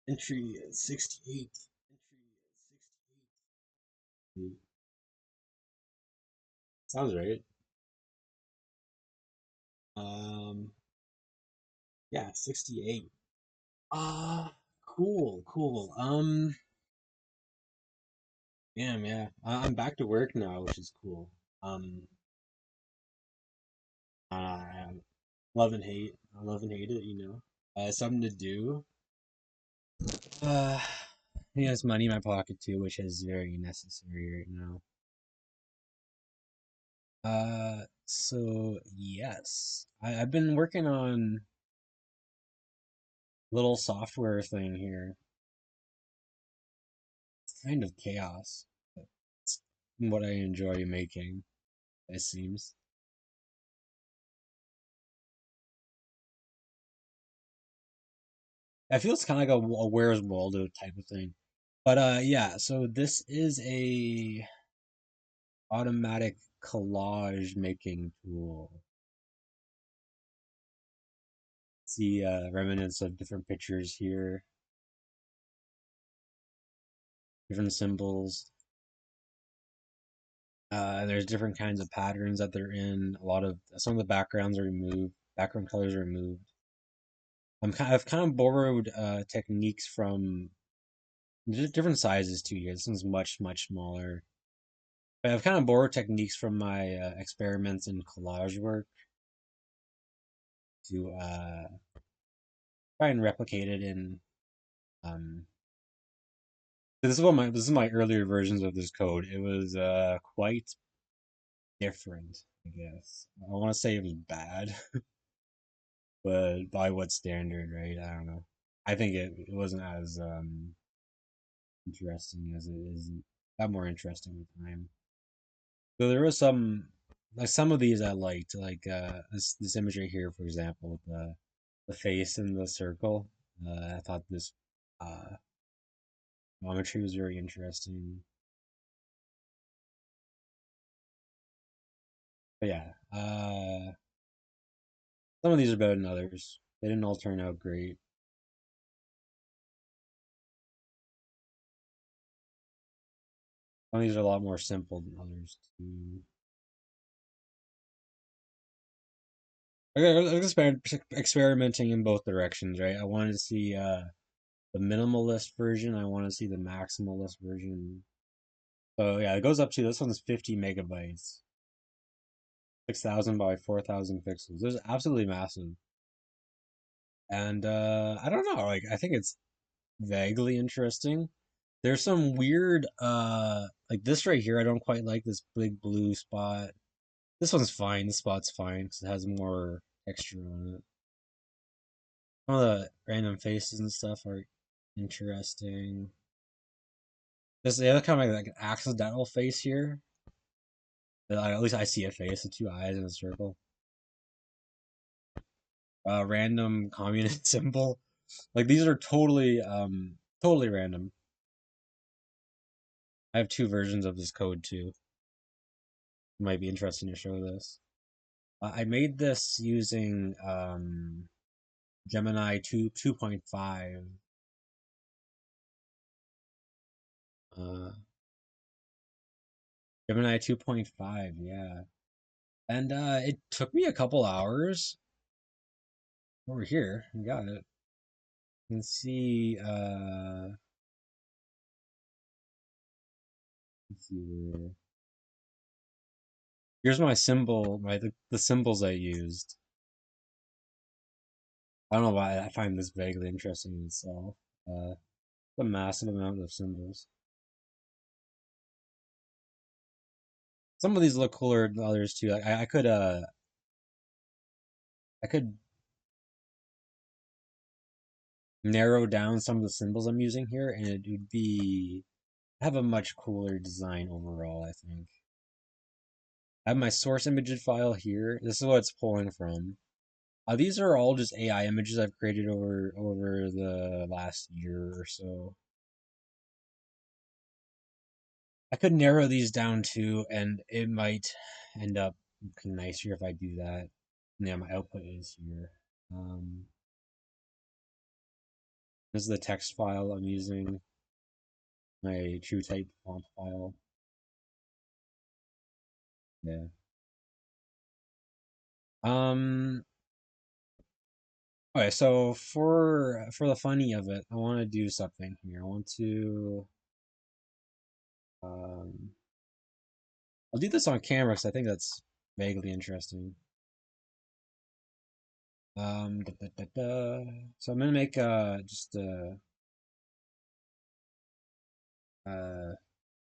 Entry 68. Sounds right. Um, yeah, 68. Ah, cool, cool. Damn, yeah. I'm back to work now, which is cool. Um, I love and hate. I love and hate it. Something to do. Uh, it's money in my pocket too, which is very necessary right now. So yes, I've been working on a little software thing here. It's kind of chaos, but it's what I enjoy making, it seems. I feel it's kind of like a Where's Waldo type of thing. But yeah, so this is a automatic collage making tool. See remnants of different pictures here, different symbols. There's different kinds of patterns that they're in. A lot of some of the backgrounds are removed, background colors are removed. I've kind of borrowed techniques from different sizes too here. This one's much smaller. But I've kind of borrowed techniques from my experiments in collage work to try and replicate it in. Um, this is my earlier versions of this code. It was quite different, I guess. I want to say it was bad, but by what standard, right? I don't know. I think it wasn't as interesting as it is. Got more interesting with time. So there was some of these I liked, like this image right here, for example, the face in the circle. I thought this uh geometry was very interesting. But yeah, some of these are better than others. They didn't all turn out great. Some of these are a lot more simple than others too. Okay, I was experimenting in both directions, right? I wanted to see the minimalist version. I want to see the maximalist version. So yeah, it goes up to this one's 50 megabytes, 6,000 by 4,000 pixels. This is absolutely massive. And I don't know, like I think it's vaguely interesting. There's some weird like this right here, I don't quite like this big blue spot. This one's fine. This spot's fine because it has more texture on it. Some of the random faces and stuff are interesting. There's the other kind of like an accidental face here. At least I see a face with two eyes in a circle. Random communist symbol. Like these are totally random. I have two versions of this code too. It might be interesting to show this. I made this using Gemini 2.5. Uh, Gemini 2.5, yeah. And it took me a couple hours. Over here, we got it. You can see let's see where. Here's my symbol, the symbols I used. I don't know why I find this vaguely interesting in itself. Uh, a massive amount of symbols. Some of these look cooler than others too. Like I could narrow down some of the symbols I'm using here, and it would be have a much cooler design overall. I think. I have my source image file here. This is what it's pulling from. These are all just AI images I've created over the last year or so. I could narrow these down too, and it might end up looking nicer if I do that. Yeah, my output is here. Um, This is the text file I'm using, my TrueType font file. Yeah. Um. Okay, so for the funny of it, I want to do something here. I want to um. I'll do this on camera because I think that's vaguely interesting. So I'm gonna make just what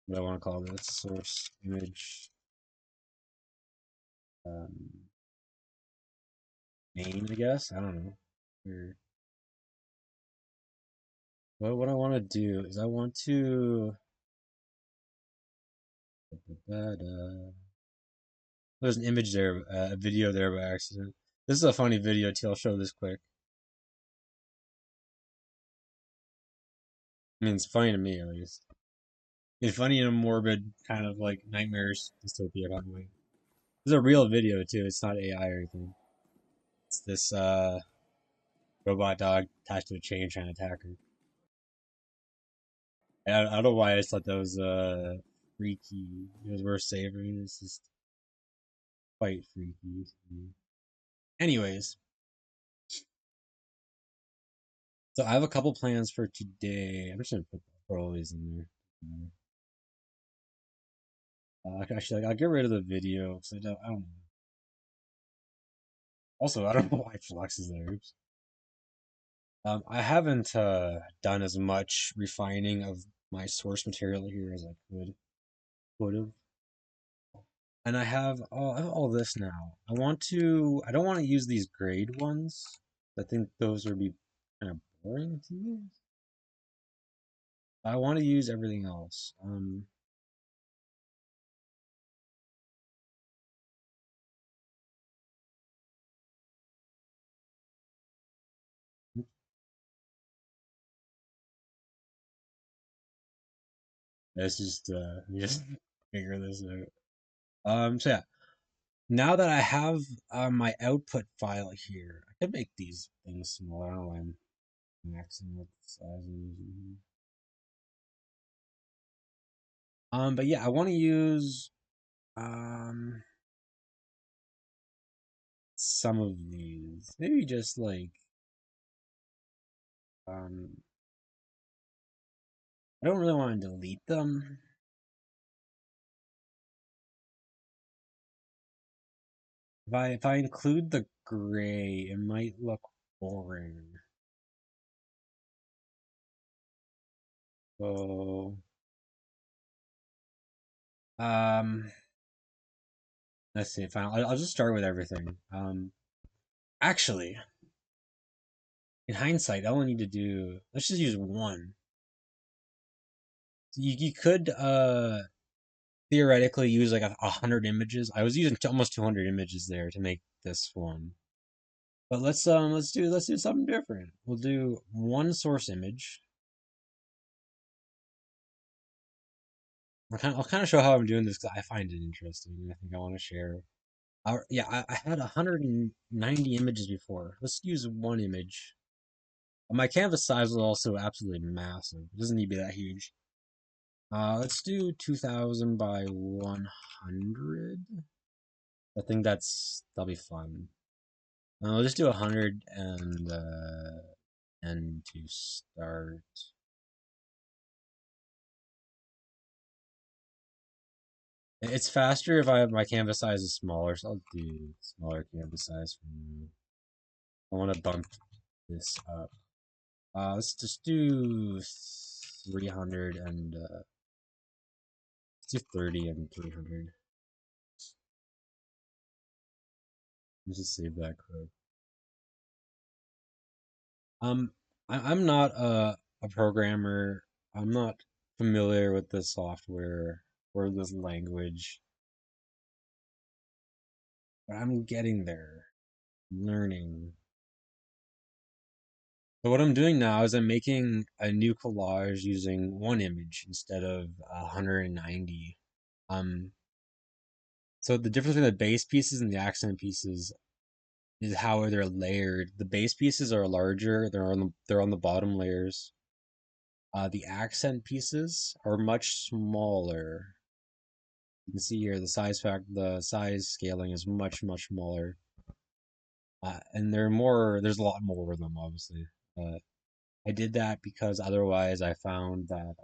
do I want to call this source image um name, I guess. I don't know. Or what I want to do is I want to there's an image there, a video there by accident. This is a funny video too. I'll show this quick. I mean, it's funny to me at least. It's funny in a morbid kind of like nightmares dystopia kind of way. This is a real video too. It's not AI or anything. It's this robot dog attached to a chain trying to attack her. I don't know why I just thought that was freaky. It was worth savoring. It's just quite freaky. Anyways, so I have a couple plans for today. I'm just gonna put all these in there. Actually, I'll get rid of the video because I don't know. Also, I don't know why Flux is there. Oops. I haven't done as much refining of my source material here as I could have. And I have all this now. I don't want to use these grade ones. I think those would be kind of boring to use. I want to use everything else. Let's just figure this out. So yeah, now that I have my output file here, I could make these things smaller. I don't know why I'm maxing what the size is. But yeah, I want to use um some of these. Maybe just like um I don't really want to delete them. If I include the gray, it might look boring. So um let's see, fine. I'll just start with everything. Actually, in hindsight, all I need to do, let's just use one. You could theoretically use like 100 images. I was using almost 200 images there to make this one. But let's do something different. We'll do one source image. I'll kind of show how I'm doing this because I find it interesting and I think I want to share. Yeah, I had 190 images before. Let's use one image. My canvas size was also absolutely massive. It doesn't need to be that huge. Let's do 2000 by 100. I think that'll be fun. Let's just do 100 and to start. It's faster if my canvas size is smaller, so I'll do smaller canvas size for now. I want to bump this up. Let's just do 300 and let's do 30 and 300. Let's just save that quick. I'm not a programmer. I'm not familiar with the software or this language, but I'm getting there, learning. So what I'm doing now is I'm making a new collage using one image instead of 190. Um, so the difference between the base pieces and the accent pieces is how they're layered. The base pieces are larger. They're on the bottom layers. The accent pieces are much smaller. You can see here the size scaling is much smaller. And there's a lot more of them, obviously. Uh, I did that because otherwise I found that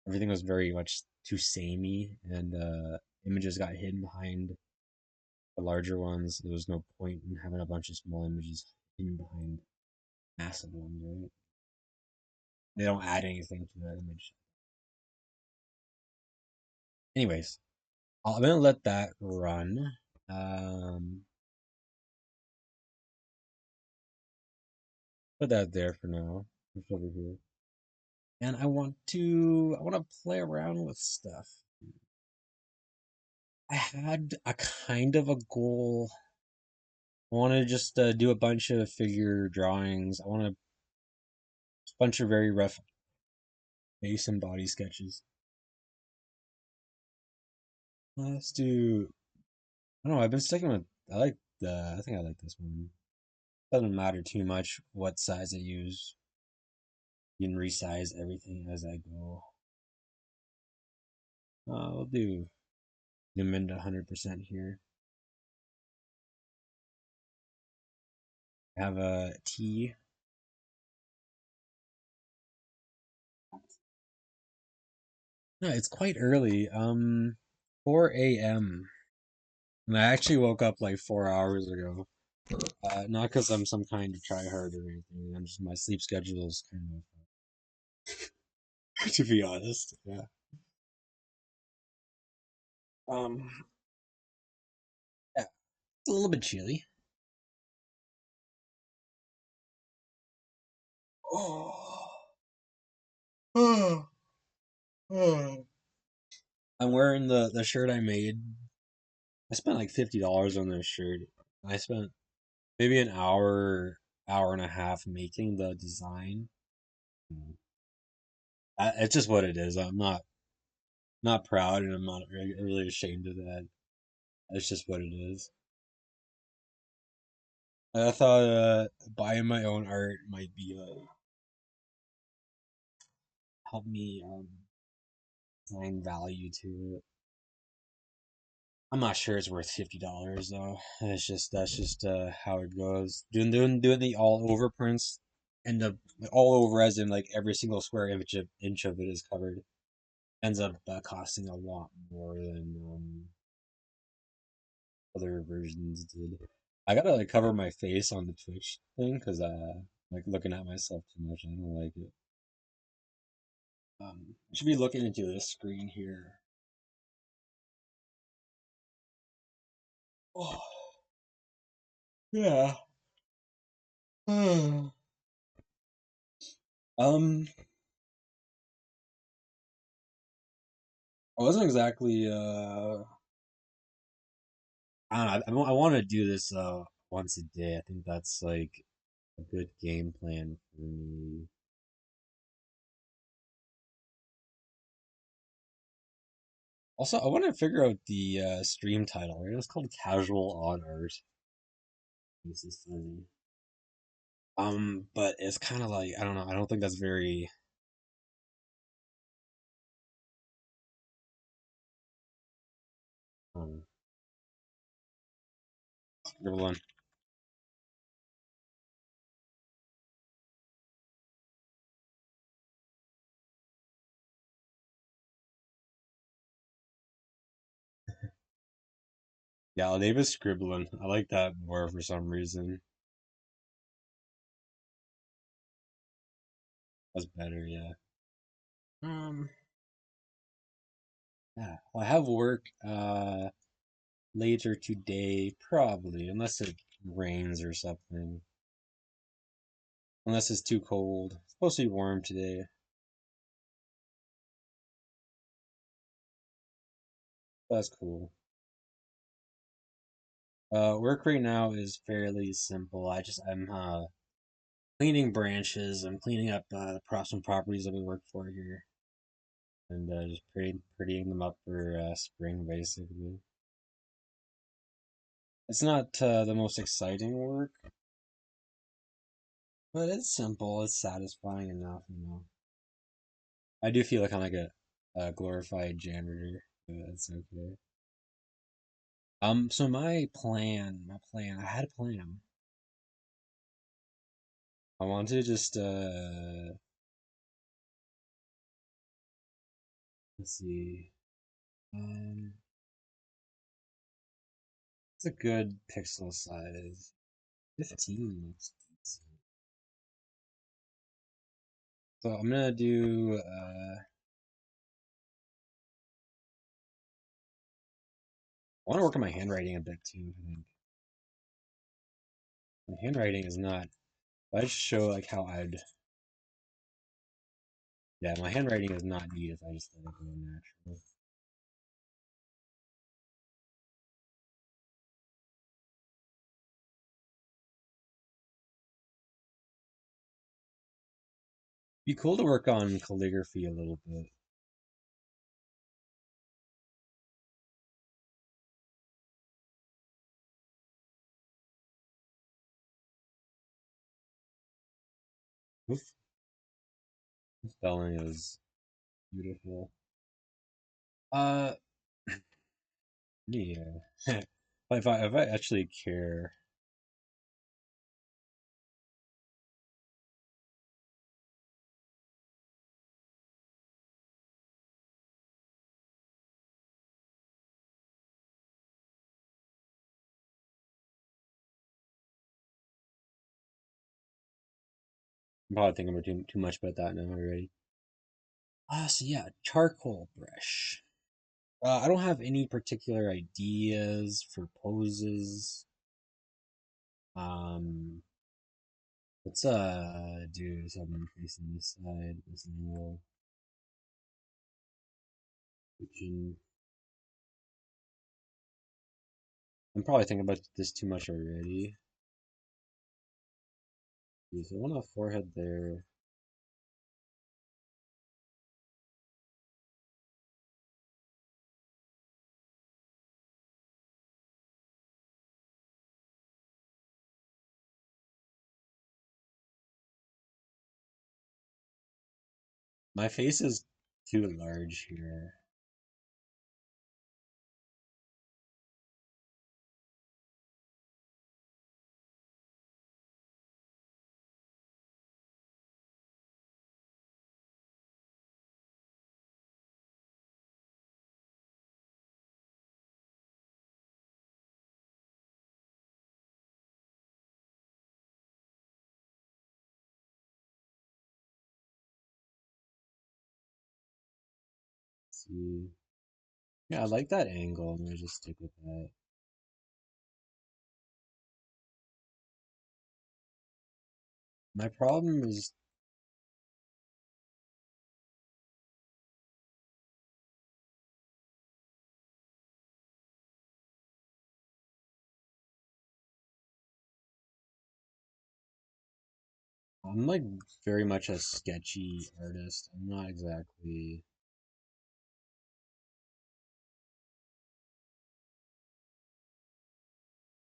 everything was very much too samey, and images got hidden behind the larger ones. There was no point in having a bunch of small images hidden behind massive ones, right? They don't add anything to the image. Anyways, I'm gonna let that run. Um, put that there for now. It's over here. And I want to play around with stuff. I had a kind of a goal. I want to just do a bunch of figure drawings. I want a bunch of very rough face and body sketches. Let's do. I don't know. I've been sticking with. I like the. I think I like this one. Doesn't matter too much what size I use. You can resize everything as I go. We'll do zoom into 100% here. I have a T. No, it's quite early. 4 a.m. And I actually woke up like 4 hours ago. Not because I'm some kind of tryhard or anything. I'm just my sleep schedule is kind of, to be honest. Yeah. Um. Yeah. It's a little bit chilly. Oh. Oh. Oh. I'm wearing the shirt I made. I spent like $50 on this shirt. I spent maybe an hour and a half making the design. It's just what it is. I'm not proud, and I'm not really ashamed of that. It's just what it is. I thought buying my own art might be help me find value to it. I'm not sure it's worth $50 though. That's just how it goes. Doing the all over prints, end up all over as in like every single square inch of it is covered. Ends up costing a lot more than other versions did. I gotta like cover my face on the Twitch thing because like looking at myself too much. I don't like it. I should be looking into this screen here. Oh, yeah. um, I wasn't exactly I don't know. I want to do this once a day. I think that's like a good game plan for me. Also, I want to figure out the stream title. Right? It's called Casual on Art. This is funny. But it's kind of like I don't know. I don't think that's very. Um, Scribble on. Yeah, Davis scribbling. I like that more for some reason. That's better. Yeah. Um. Yeah. Well, I have work later today, probably, unless it rains or something. Unless it's too cold. It's supposed to be warm today. That's cool. Work right now is fairly simple. I'm cleaning branches. I'm cleaning up some properties that we work for here, and just prettying them up for spring, basically. It's not the most exciting work, but it's simple. It's satisfying enough, you know. I do feel like I'm like a glorified janitor. But that's okay. So my plan, I had a plan. I wanted to just let's see. Um, it's a good pixel size. 15 looks decent. So I'm gonna do I want to work on my handwriting a bit too, I think. My handwriting is not I just show like how I'd yeah, my handwriting is not neat if I just let it go natural. Be cool to work on calligraphy a little bit. Oof, the spelling is beautiful. Uh yeah. If I actually care. I'm probably thinking about too much about that now already. So yeah, charcoal brush. I don't have any particular ideas for poses. Um, let's do something facing this side, this angle, kitchen. I'm probably thinking about this too much already. So I want a forehead there. My face is too large here. Let's see. Yeah, I like that angle. I'm gonna just stick with that. My problem is I'm like very much a sketchy artist. I'm not exactly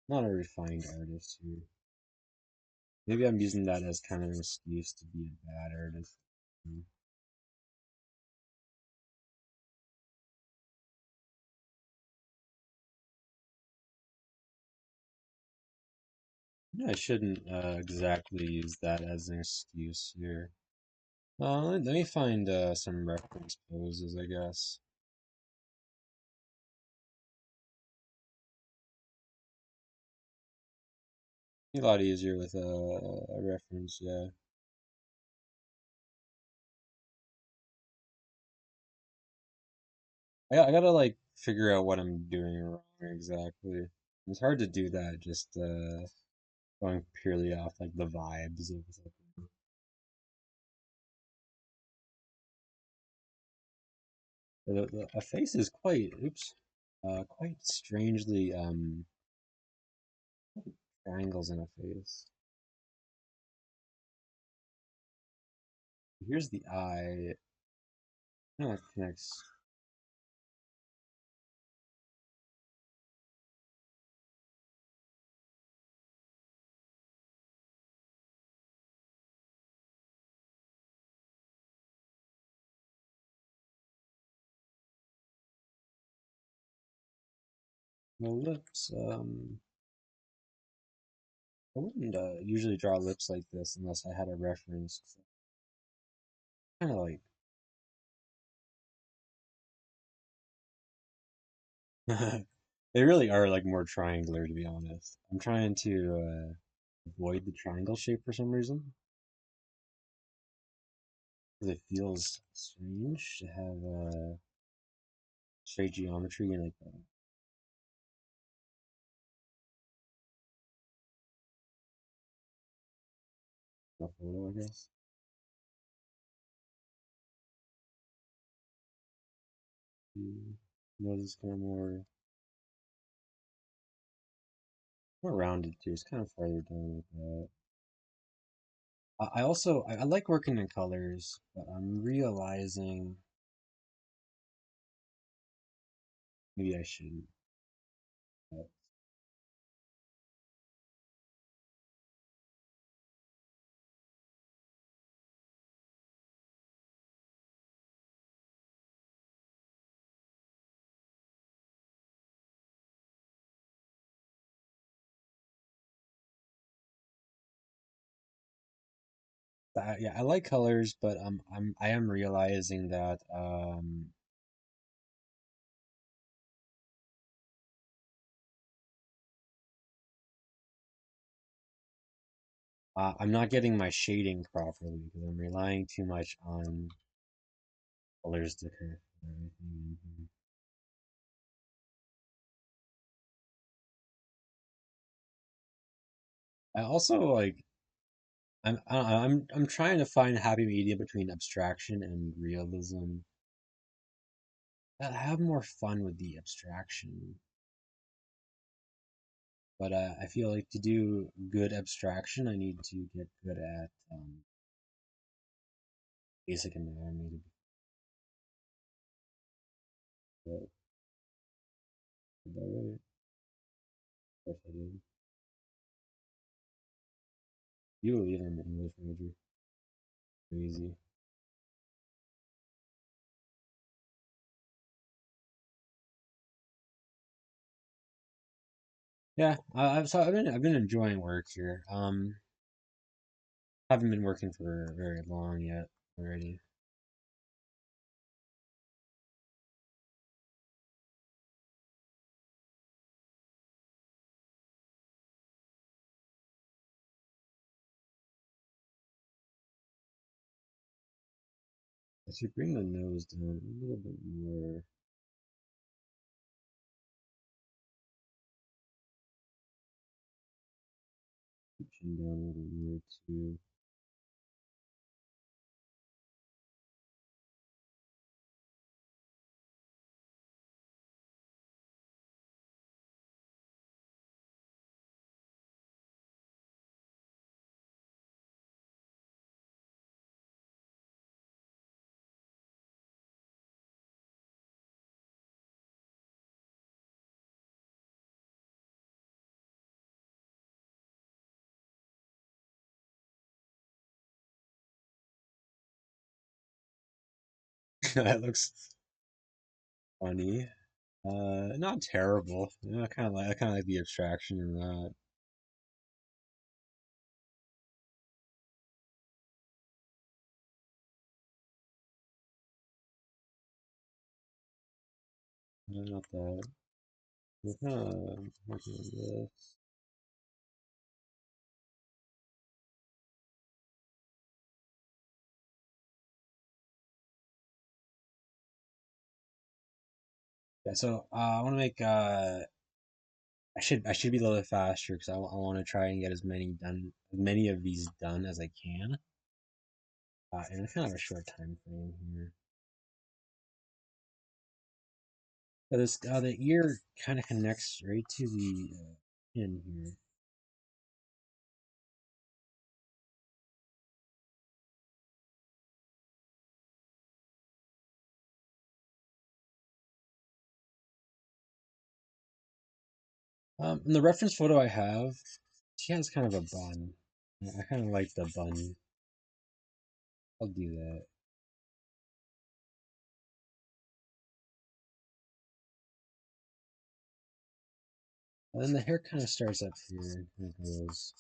not a refined artist here. Maybe I'm using that as kind of an excuse to be a bad artist. Mm. Yeah, I shouldn't exactly use that as an excuse here. Let me find some reference poses, I guess. Be a lot easier with a reference, yeah. I gotta like figure out what I'm doing wrong exactly. It's hard to do that just going purely off like the vibes of something. A face is quite, oops, quite strangely triangles in a face. Here's the eye. No, it connects. The lips, I wouldn't usually draw lips like this unless I had a reference. Kind of like, they really are like more triangular to be honest. I'm trying to avoid the triangle shape for some reason because it feels strange to have straight geometry and like a photo, I guess. Nose is kind of more rounded too. It's kind of farther down like that. I also I like working in colors, but I'm realizing maybe I shouldn't. But yeah, I like colors, but I am realizing that I'm not getting my shading properly because I'm relying too much on colors to kind of fit everything in here. I also like I'm trying to find a happy medium between abstraction and realism. I have more fun with the abstraction, but I feel like to do good abstraction, I need to get good at basic anatomy. But is that right? Of course I did. You believe I'm an English major? Crazy. Yeah, I've been enjoying work here. Haven't been working for very long yet already. I should bring the nose down a little bit more. Chin down a little more too. That looks funny. Not terrible. I kind of like the abstraction in that. Not that. We're kind of working on this. Yeah, so I want to make I should be a little bit faster because I want to try and get as many of these done as I can. And it's kind of a short time frame here. But this the ear kind of connects right to the pin here. In the reference photo I have, she has kind of a bun. I kind of like the bun. I'll do that. And then the hair kind of starts up here and goes.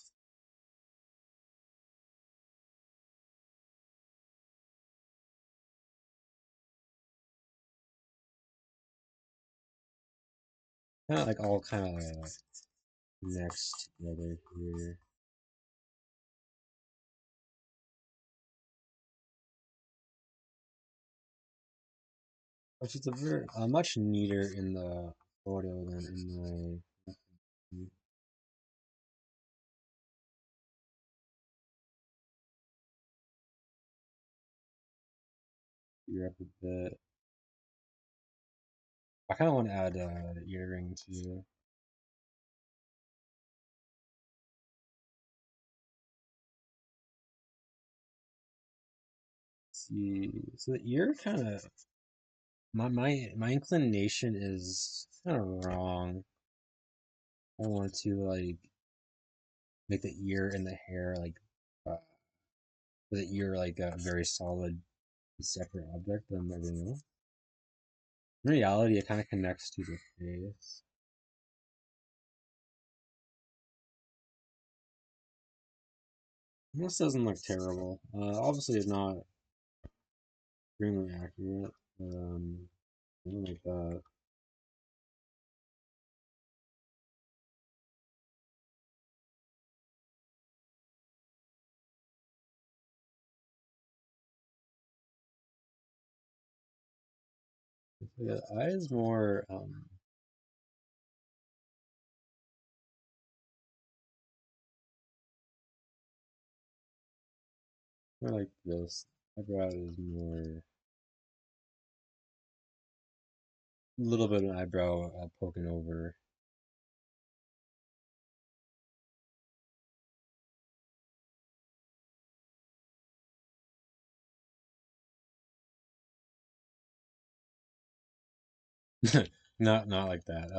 Kind of like all kind of next together here. Which is a very much neater in the photo than in my ear up a bit. I kind of want to add the earring too. See, so the ear kind of my inclination is kind of wrong. I want to like make the ear and the hair like uh, the ear like a very solid separate object than everything else. In reality, it kind of connects to the face. This doesn't look terrible. Obviously, it's not extremely accurate. Something like that. Yeah, the eye is more more like this. Eyebrow is more a little bit of an eyebrow poking over. Not like that.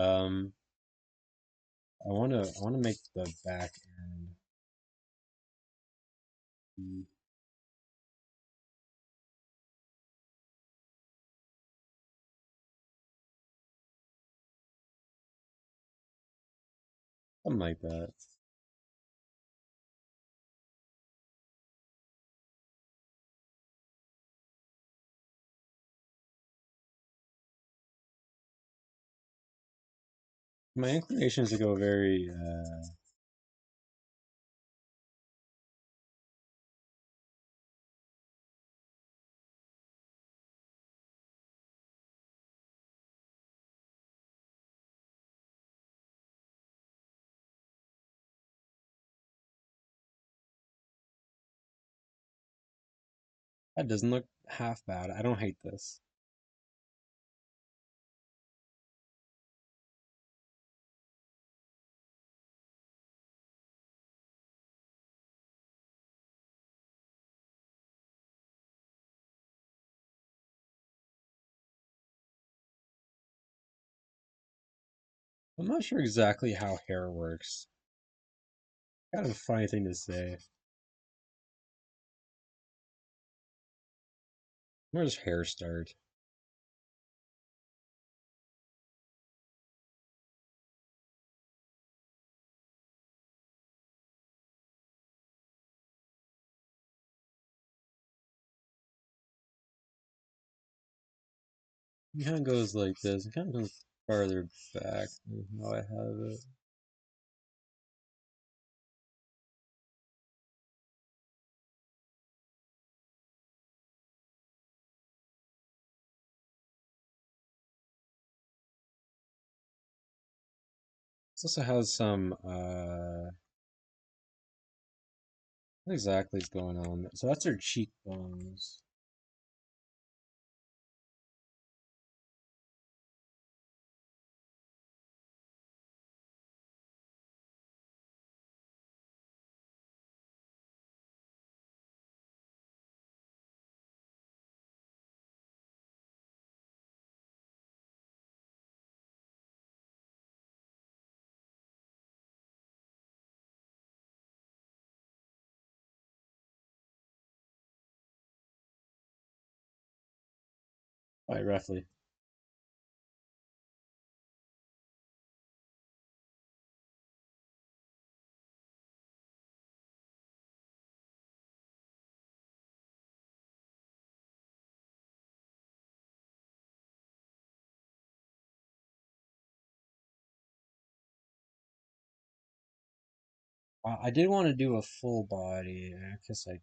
I wanna make the back end be something like that. My inclination is to go very that doesn't look half bad. I don't hate this. I'm not sure exactly how hair works. Kind of a funny thing to say. Where does hair start? It kind of goes like this. It kind of goes farther back than how I have it. This also has some what exactly is going on? So that's her cheekbones. Right, roughly. I did want to do a full body. I guess I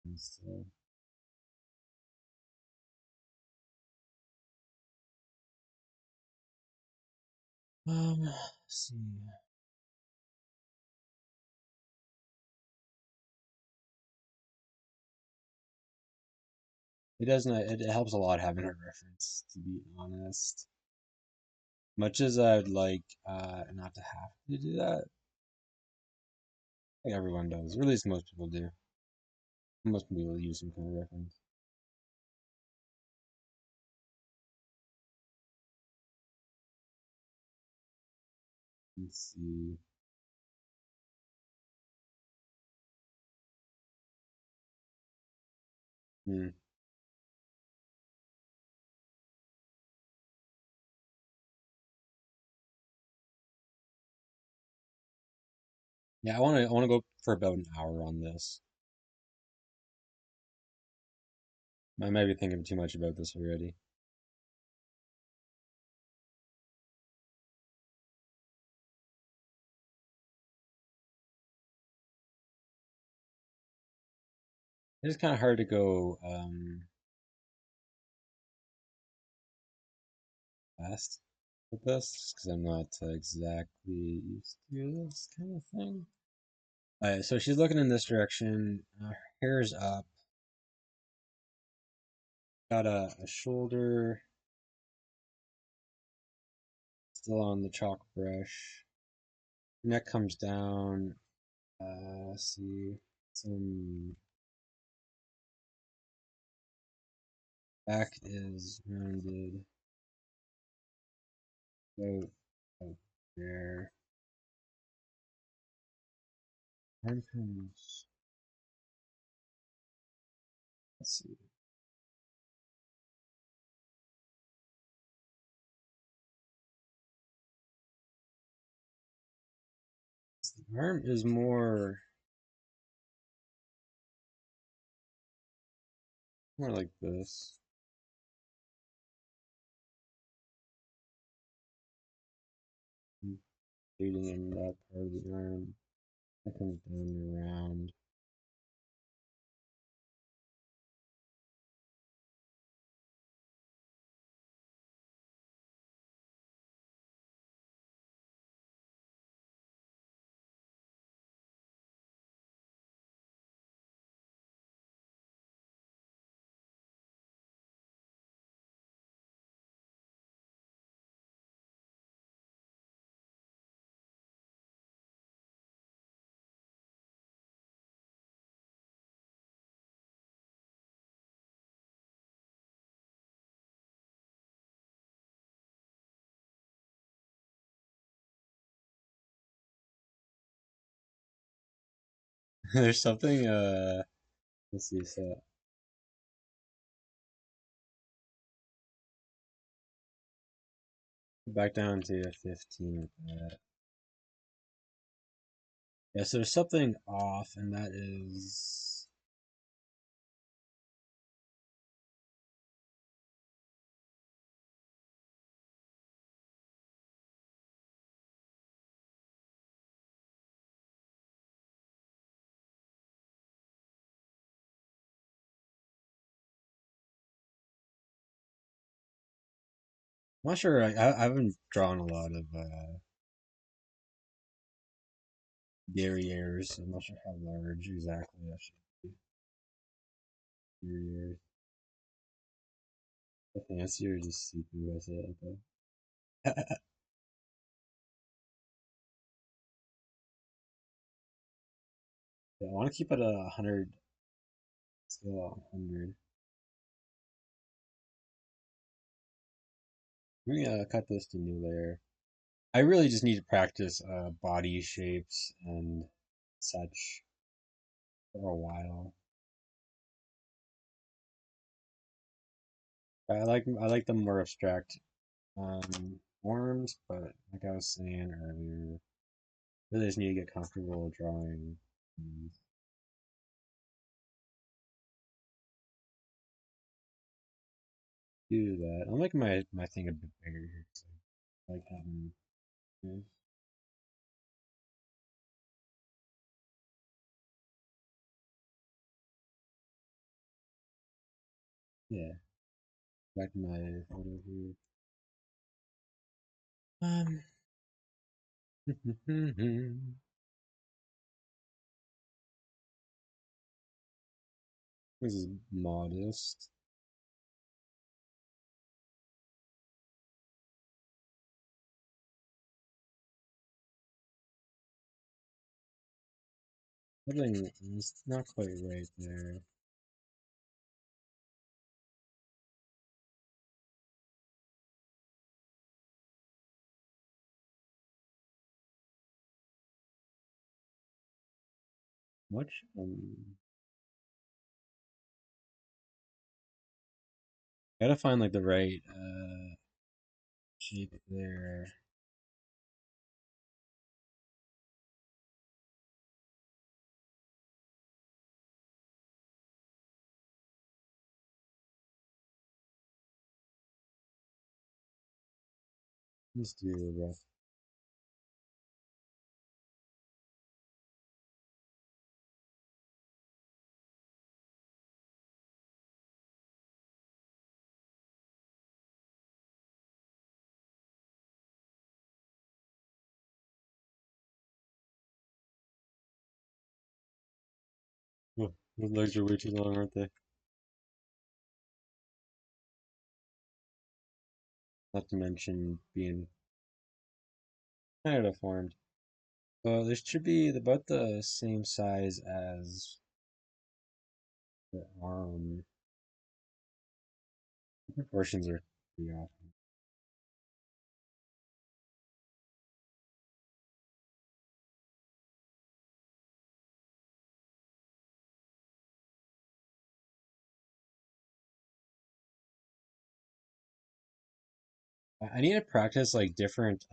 can still. Let's see. It doesn't. It helps a lot having a reference, to be honest. Much as I'd like not to have to do that, I think everyone does. Or at least most people do. Most people use some kind of reference. Let's see. Hmm. Yeah, I want to go for about an hour on this. I might be thinking too much about this already. It's kind of hard to go fast with this because I'm not exactly used to this kind of thing. Alright, so she's looking in this direction. Her hair's up. Got a shoulder still on the chalk brush. Neck comes down. Let's see. Some back is rounded out there. Arm comes. Let's see. The arm is more like this. Bleeding in that part of the arm. That comes down and around. There's something let's see, so back down to 15 with that. Yeah, so there's something off, and that is I'm not sure. I haven't drawn a lot of derrieres. I'm not sure how large exactly I should be. Derriere. The fancier, just see through as it. Okay. Yeah, I want to keep it a 100 scale. 100. Let me cut this to new layer. I really just need to practice body shapes and such for a while. I like the more abstract forms, but like I was saying earlier, really just need to get comfortable drawing. mm, Do that. I'll make my thing a bit bigger here. 'Cause I like having this. Yeah, back to my photo here. Um, this is modest. Something is not quite right there. Much? Gotta find like the right shape there. Let's do a rough. Oh, the legs are way too long, aren't they? Not to mention being kind of deformed. Well, this should be about the same size as the arm. The proportions are pretty off. I need to practice like different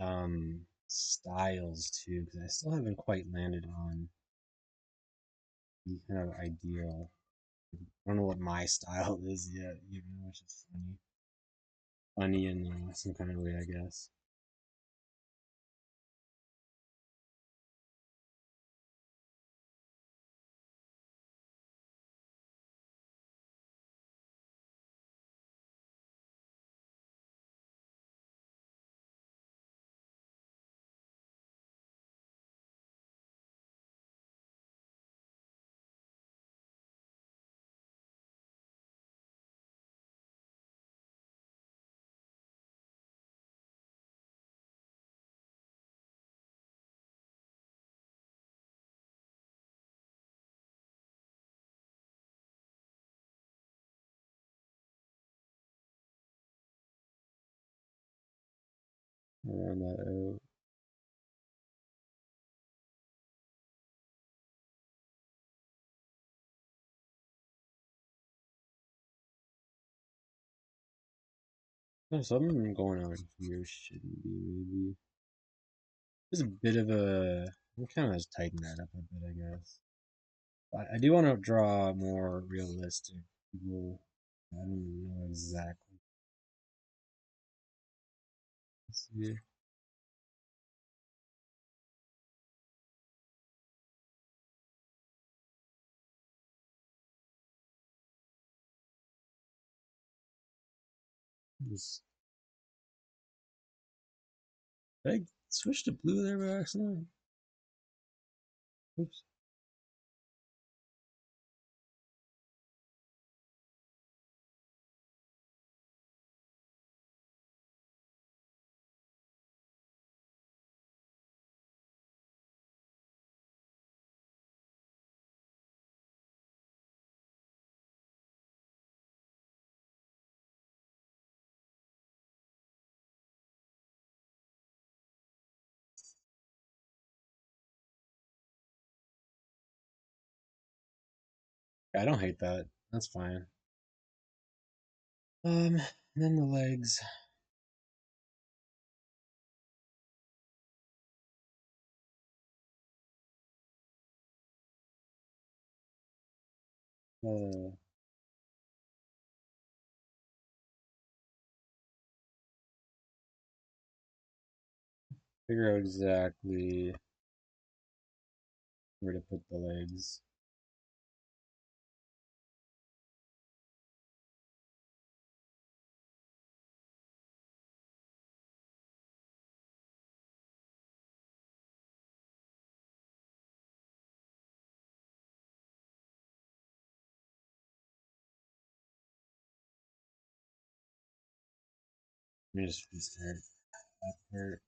styles too, because I still haven't quite landed on the kind of ideal. I don't know what my style is yet, even, which is funny. Funny in some kind of way, I guess. Around that out. There's something going on here. Shouldn't be maybe. There's a bit of a. We kind of just tighten that up a bit, I guess. I do want to draw more realistic people. I don't know exactly. Let's see. Just, did I switch to blue there by accident? Oops. I don't hate that. That's fine. And then the legs. Uh, Figure out exactly where to put the legs. Let me just restart that part.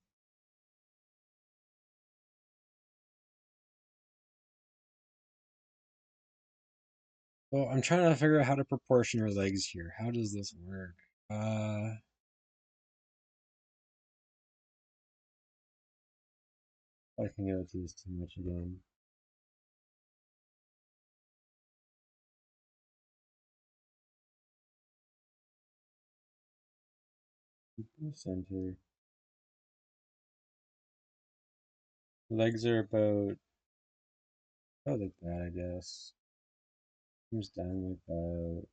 Well, I'm trying to figure out how to proportion her legs here. How does this work? I can go through this too much again. Center. Legs are about like that, I guess. Comes down like that.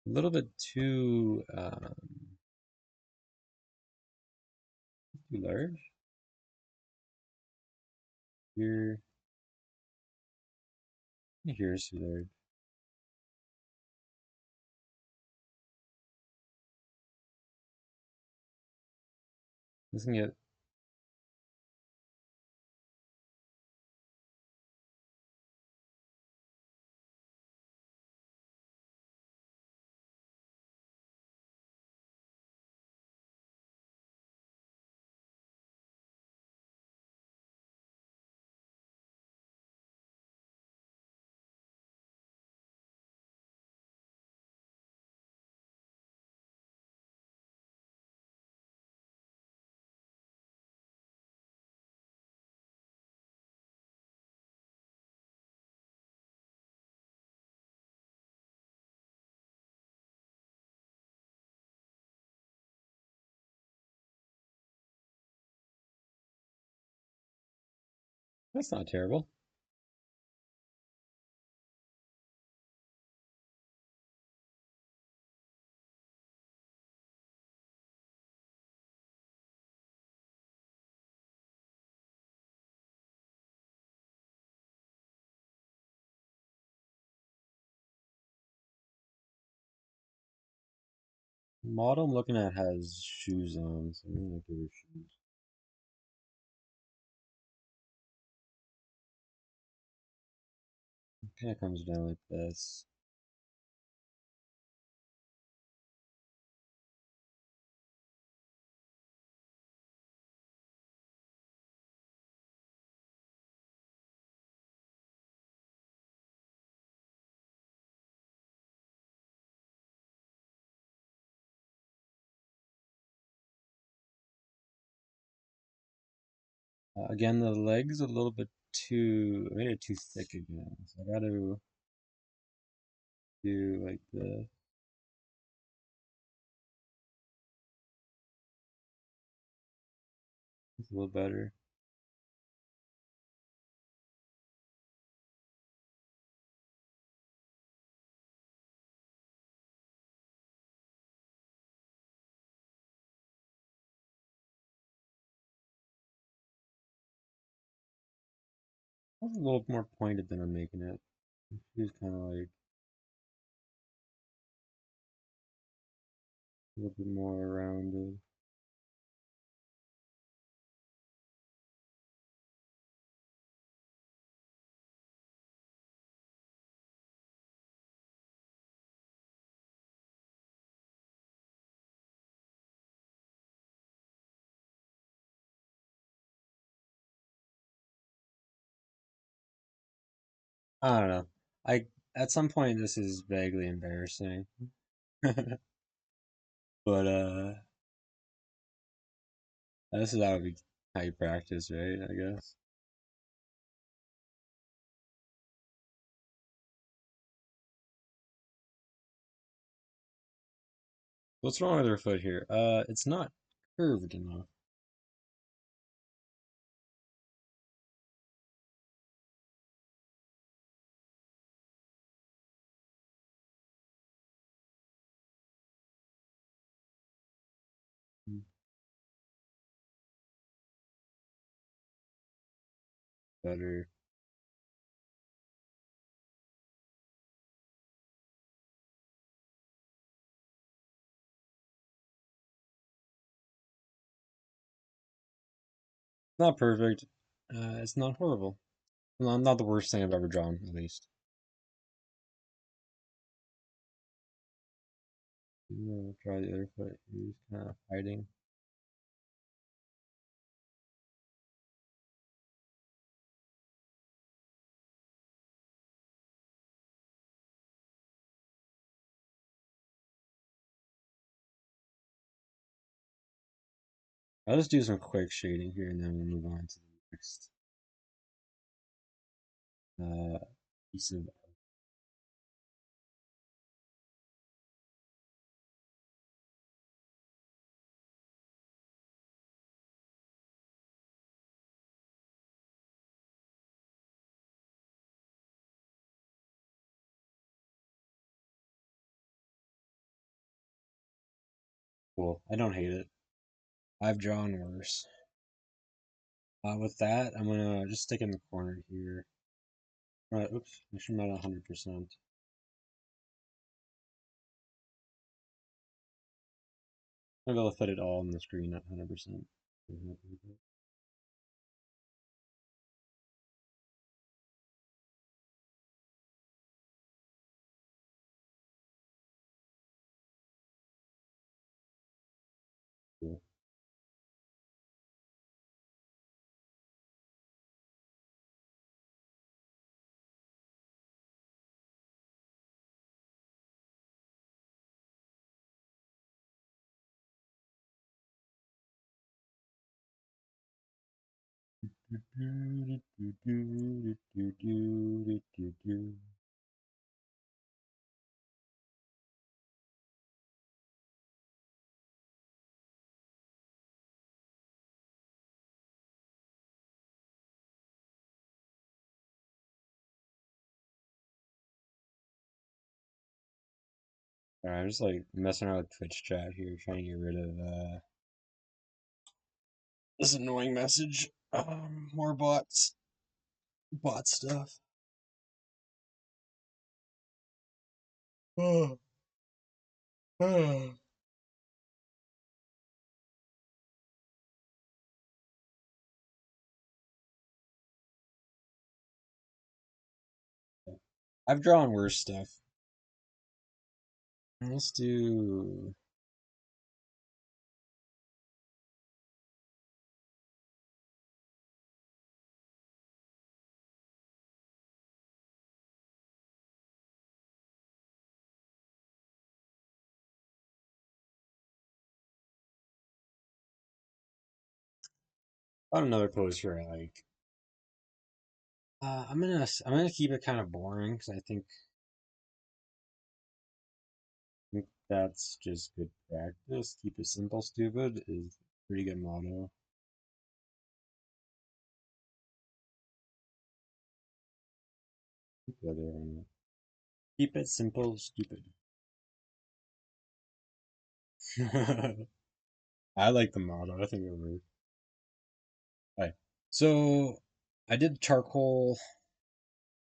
A little bit too large. Here, here's too large. This can get that's not terrible. The model I'm looking at has shoes on, so I'm gonna give her shoes. Kind of comes down like this. Again, the leg's a little bit too, I made it too thick again. So I gotta do like this. It's a little better. It's a little more pointed than I'm making it. She's kind of like a little bit more rounded. I don't know. I At some point this is vaguely embarrassing, but this is how you practice, right? I guess. What's wrong with her foot here? It's not curved enough. better. Not perfect. It's not horrible. Not the worst thing I've ever drawn, at least. Try the other foot. He's kind of hiding. I'll just do some quick shading here, and then we'll move on to the next uh, piece of. Cool. I don't hate it. I've drawn worse. With that, I'm gonna just stick in the corner here. Oops, make sure I'm not 100%. I'm gonna fit it all on the screen at 100%. Cool. Alright, I'm just like messing around with Twitch chat here, trying to get rid of this annoying message. More bot stuff. Oh, oh. I've drawn worse stuff. Let's do. Found another pose here I like. I'm gonna keep it kind of boring because I think that's just good practice. Keep it simple, stupid is a pretty good motto. Keep the other one. Keep it simple, stupid. I like the motto. I think it works. Right. So I did charcoal.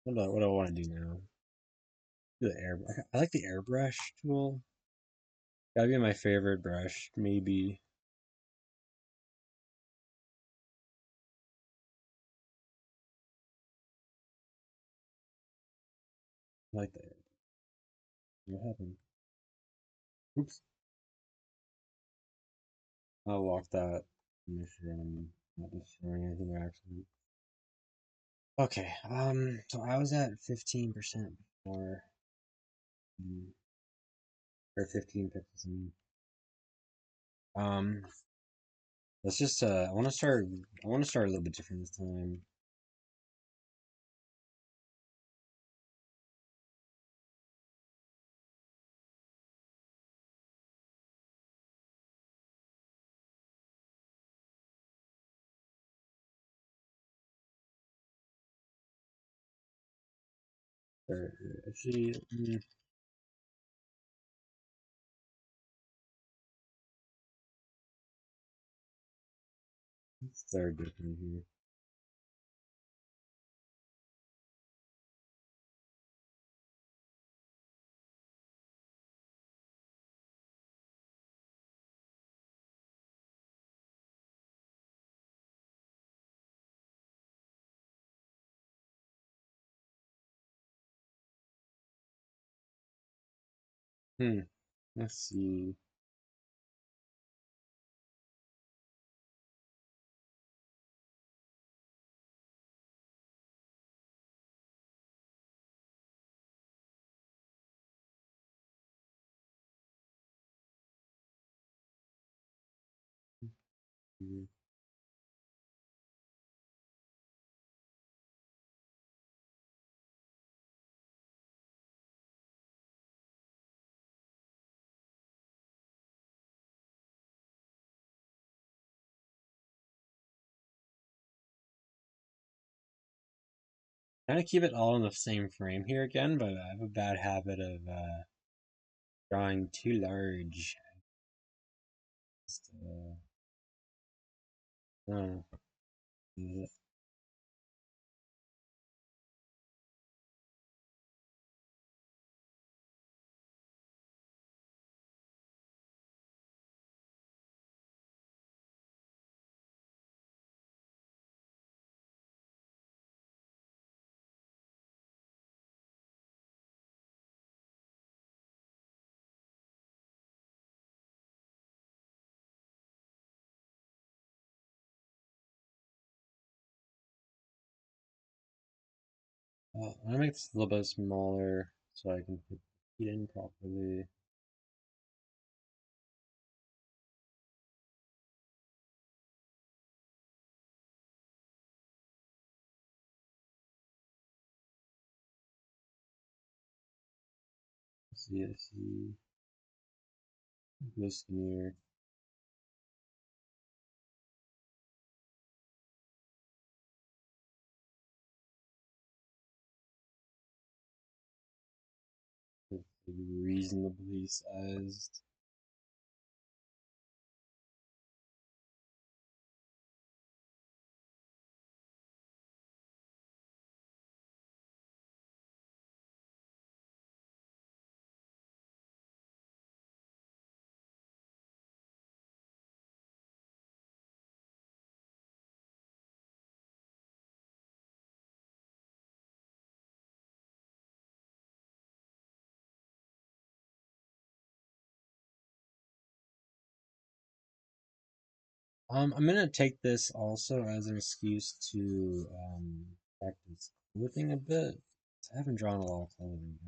What do I want to do now? Do the air. I like the airbrush tool. That'd be my favorite brush, maybe. I like that. What happened? Oops. I'll lock that. Make sure I'm not destroying anything actually. Okay. So I was at 15% before, mm, or 15 pixels. Um, let's just. I want to start. I want to start a little bit different this time. Or actually, let's start different here. Hmm. Let's see. Trying to keep it all in the same frame here again, but I have a bad habit of drawing too large. Just, oh, I'm gonna make this a little bit smaller so I can put it in properly. Let's see. This here. Reasonably sized. I'm gonna take this also as an excuse to practice clothing a bit. I haven't drawn a lot of clothing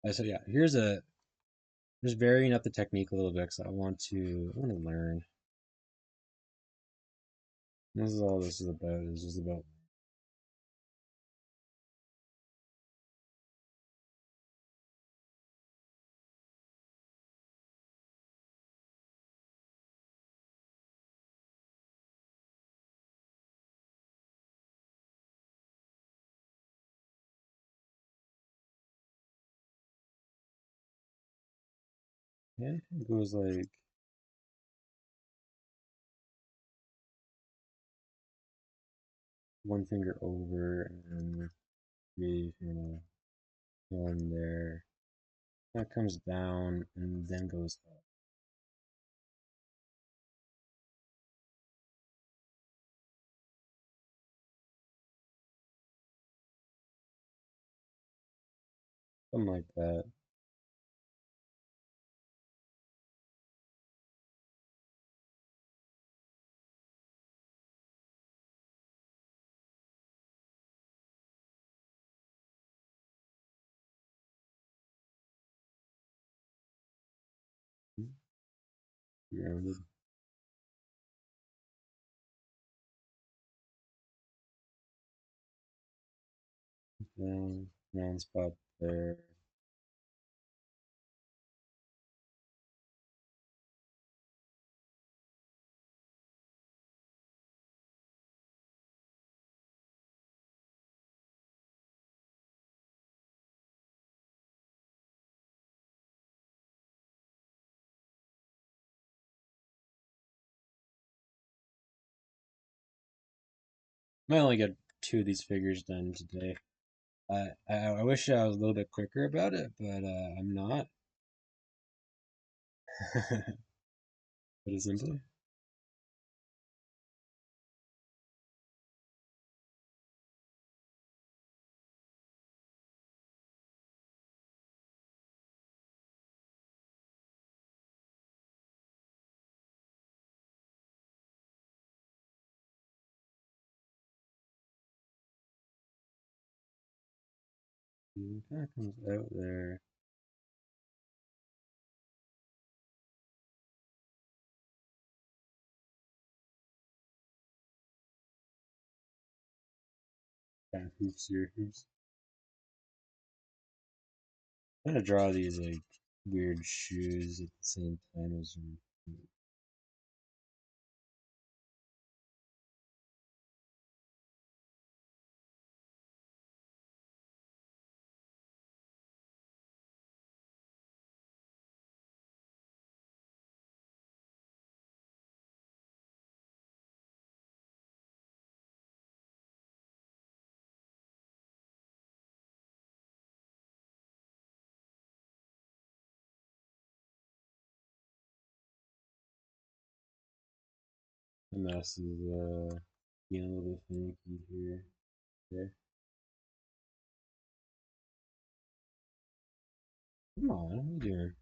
here. So yeah, just varying up the technique a little bit because I want to learn. This is all this is about. It's just about yeah, it goes like one finger over and three, one there. That comes down and then goes up. Something like that. Rounded down, round spot there. Might only get two of these figures done today. I wish I was a little bit quicker about it, but I'm not. Put it simply. It kind of comes out there. Kind of hoops here, hoops. I'm gonna draw these like weird shoes at the same time as them. The mouse is being a little bit finicky here. Okay. Come on, what are you doing?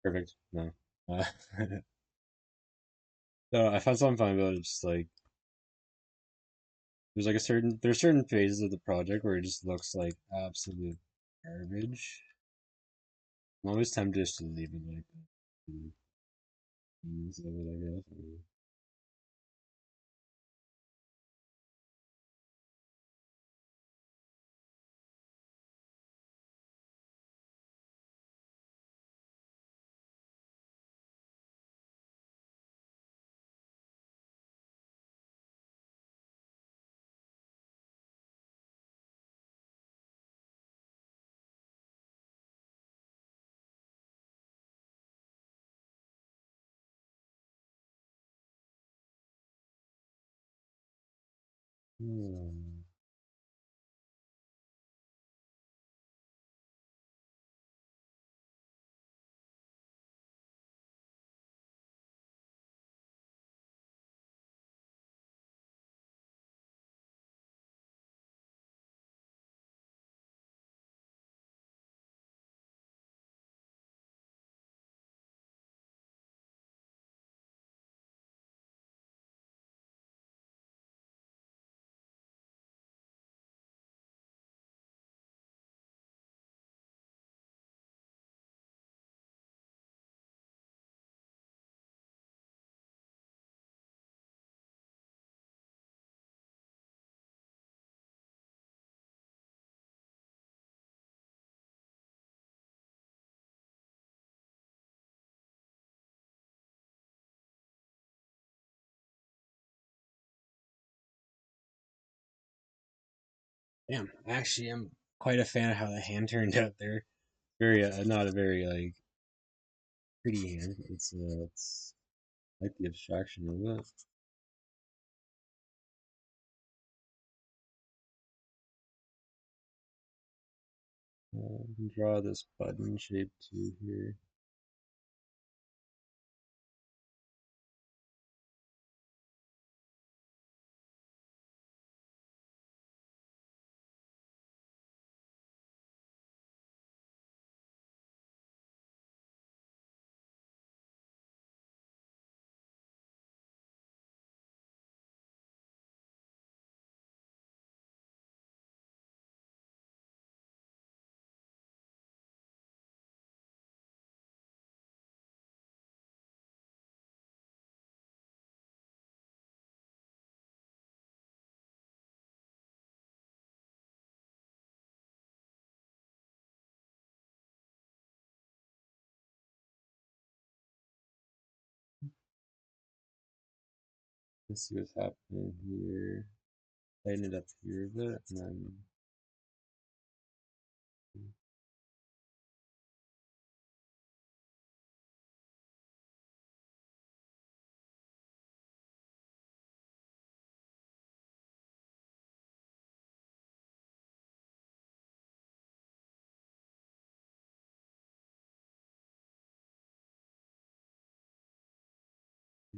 Perfect. No. Uh, so I found something fun about it. Just like there's certain phases of the project where it just looks like absolute garbage. I'm always tempted just to leave it like that. Use of it, I guess. Hmm. Damn, actually, I'm quite a fan of how the hand turned out there. Very, not a very like pretty hand. It's I like the abstraction of it. We can draw this button shape too here. Let's see what's happening here. Tighten it up here a bit, and then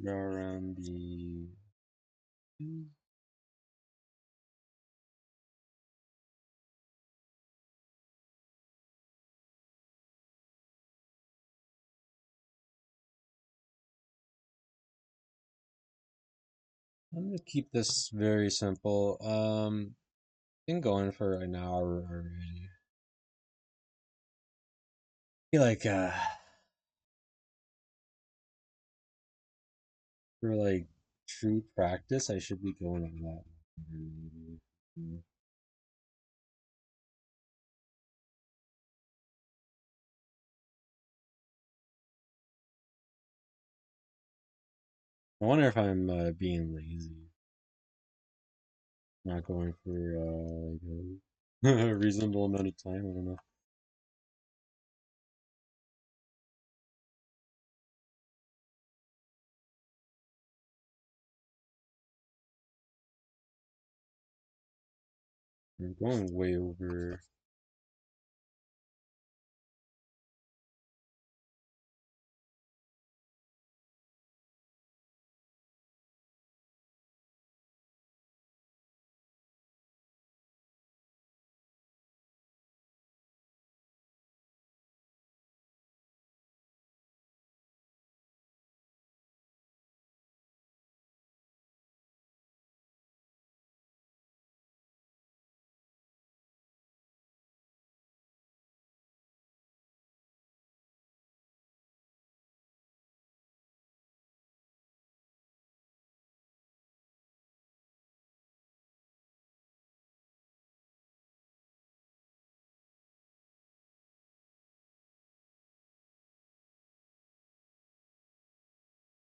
go around the. I'm gonna keep this very simple. Been going for an hour already. I feel like for like true practice, I should be going a lot longer, maybe. I wonder if I'm being lazy, not going for like a reasonable amount of time. I don't know. I'm going way over.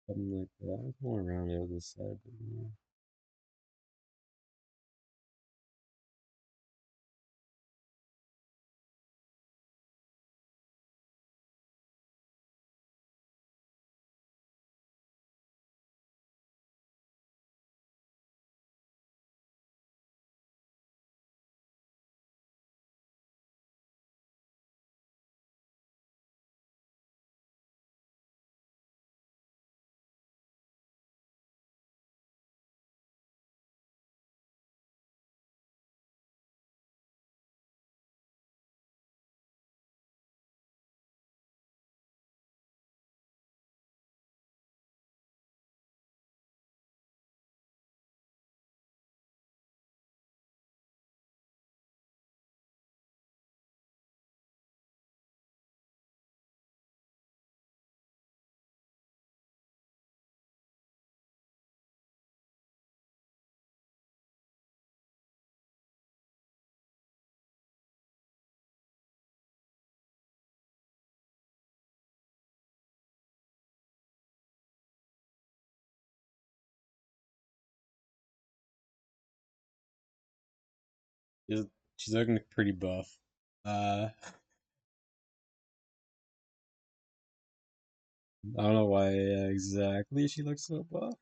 Something like that. I'm going around the other side. She's, she's looking pretty buff. I don't know why exactly she looks so buff.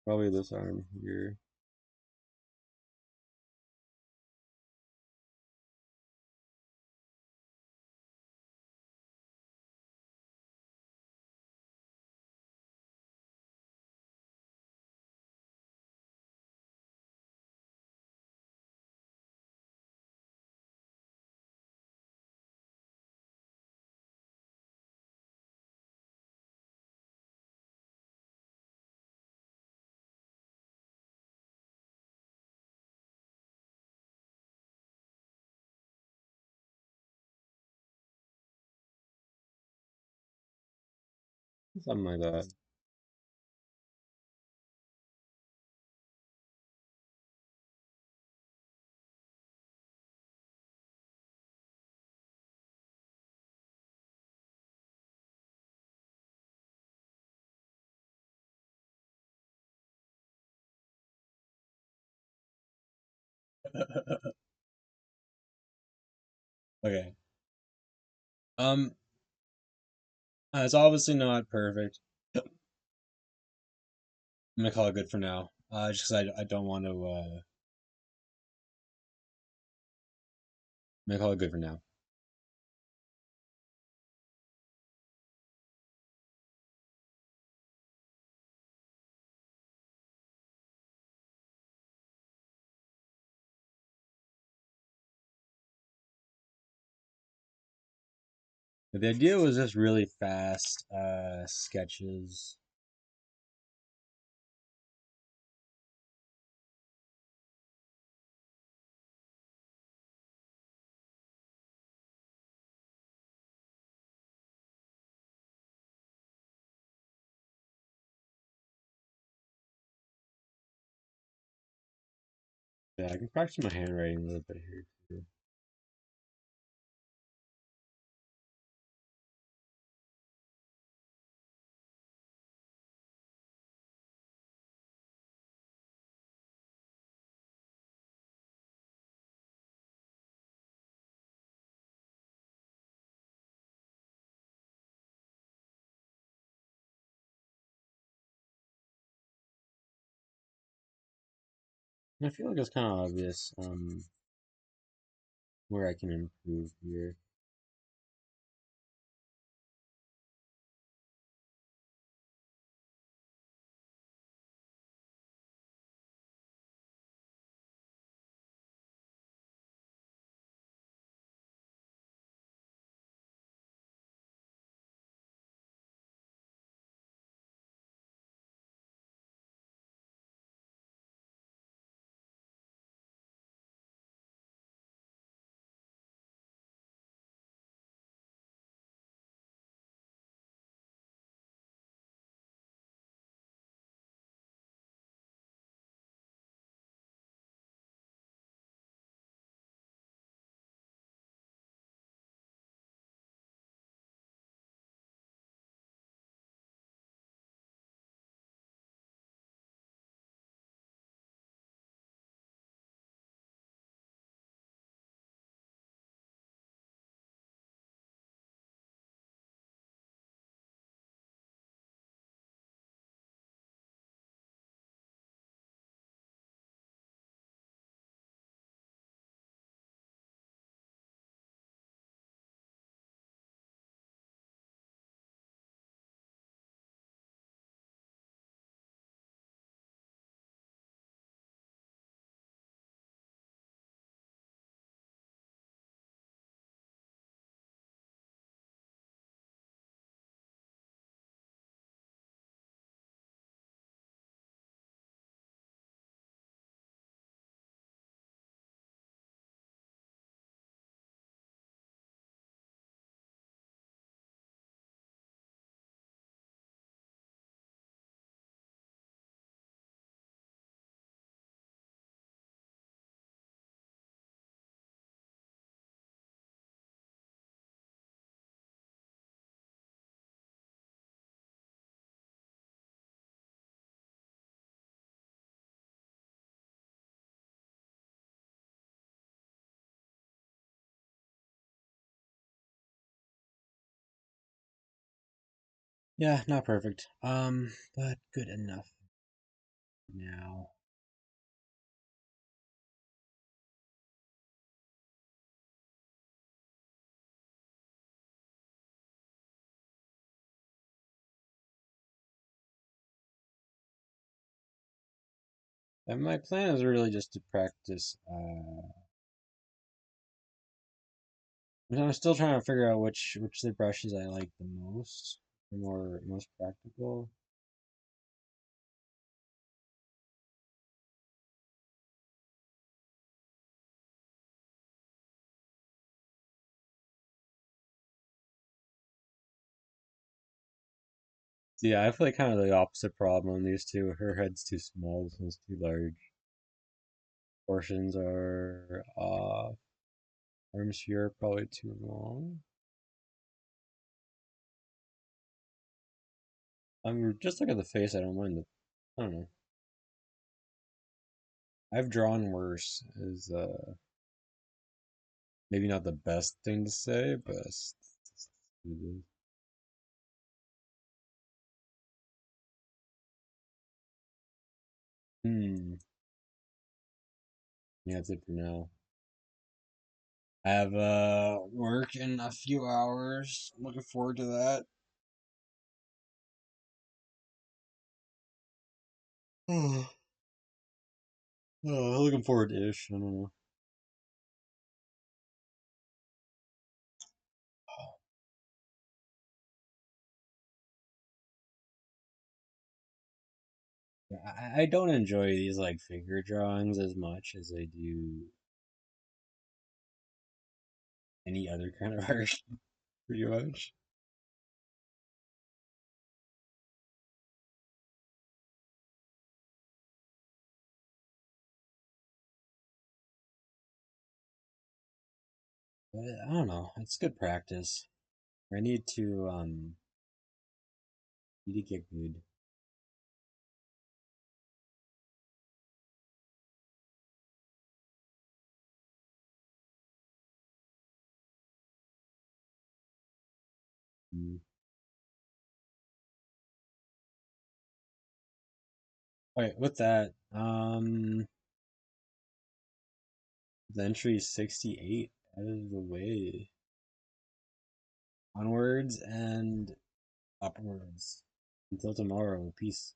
Probably this arm here. Something like that. Okay. Um, it's obviously not perfect. I'm gonna call it good for now. Just 'cause I don't want to. I'm gonna call it good for now. But the idea was just really fast sketches. Yeah, I can practice my handwriting a little bit here too. And I feel like it's kind of obvious where I can improve here. Yeah, not perfect. But good enough now. And my plan is really just to practice. I'm still trying to figure out which of the brushes I like the most, the most practical. So yeah, I feel like kind of the opposite problem on these two. Her head's too small, this one's too large. Portions are off. Arms here are probably too long. I'm just look at the face. I don't mind the. I don't know. I've drawn worse is maybe not the best thing to say, but hmm. Yeah, that's it for now. I have work in a few hours. Looking forward to that. Looking forward to ish. I don't know. Yeah, I don't enjoy these like figure drawings as much as I do any other kind of art, pretty much. But I don't know. It's good practice. I need to get good. Mm. Wait, with that, the entry is 68 out of the way. Onwards and upwards. Until tomorrow. Peace.